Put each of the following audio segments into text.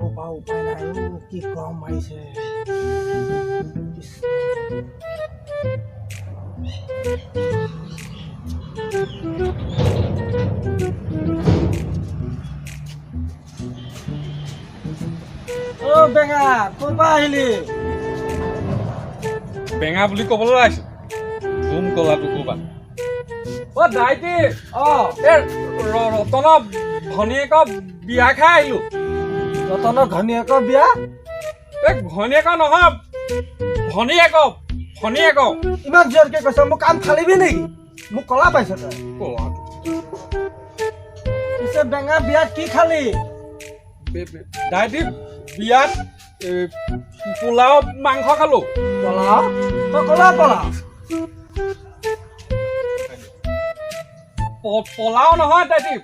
যাবৰ পৰা উপায় নাই কি গৰম মাৰিছে অ' বেঙা ক'ৰ পৰা আহিলি বেঙা বুলি ক'বলৈ আহিছো ধুম কলাটো ক'বা অ' দাইটি ৰতনৰ ভনীয়েকৰ বিয়া খাই আহিলো ৰতনৰ ঘনীয়েকৰ বিয়া ঘনীয়েকৰ নহয় ভনীয়েকৰ ইমান জোৰকে কৈছ মোক কাম ফালিবি নেকি মোক কলা পাইছ তই পিছে বেঙা বিয়াত কি খালি দাইটি বিয়াত পোলাও মাংস খালো পলাও তই কলা পলাও পোলাও নহয় দাইটি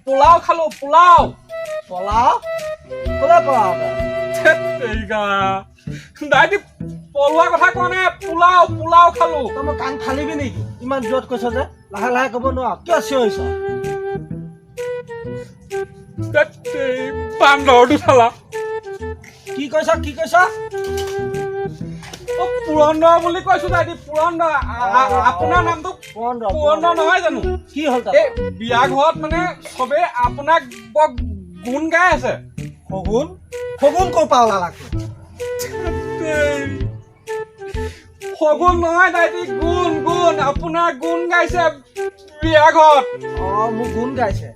পোলাও খালো পোলাও পলাও কলা পলাও দাইটি পলোৱা কথা কোৱা নাই পোলাও খালো তই মোক কাণ ফালিবি নেকি ইমান জোৰত কৈছ যে লাহে লাহে ক'ব নোৱাৰ কিয় চিঞৰিছ বান্দৰটো চালা কি কৈছ পুৰন্দৰ বুলি কৈছো দাইটি পুৰন্দৰ আপোনাৰ নামটো পুৰন্দৰ নহয় জানো কি হ'ল এই বিয়া ঘৰত মানে চবে আপোনাক বৰ গুণ গাই আছে শগুন ক'ৰ পৰা ওলালা শগুন নহয় দাইটি গুণ আপোনাৰ গুণ গাইছে বিয়া ঘৰত মোক গুণ গাইছে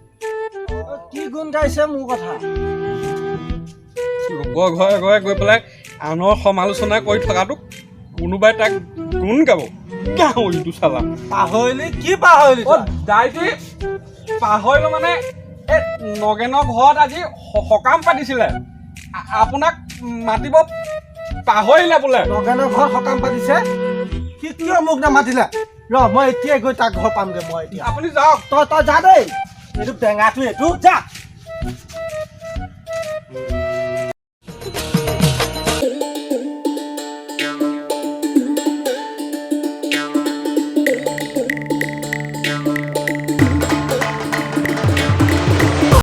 কি গুণ গাইছে মোৰ কথা লোকৰ ঘৰে ঘৰে গৈ পেলাই আনৰ সমালোচনা কৰি থকাটোক কোনোবাই তাক গুণ গাব গাহৰিটো চালা পাহৰিলি দাইটি পাহৰিলো মানে এই নগেনৰ ঘৰত আজি সকাম পাতিছিলে আপোনাক মাতিব পাহৰিলে বোলে নগেনৰ ঘৰত সকাম পাতিছে সি কিয় মোক নামাতিলে ৰ মই এতিয়াই গৈ তাক ঘৰ পামগে মই এতিয়া আপুনি যাওক তই যা দেই এইটো টেঙাটো এইটো যা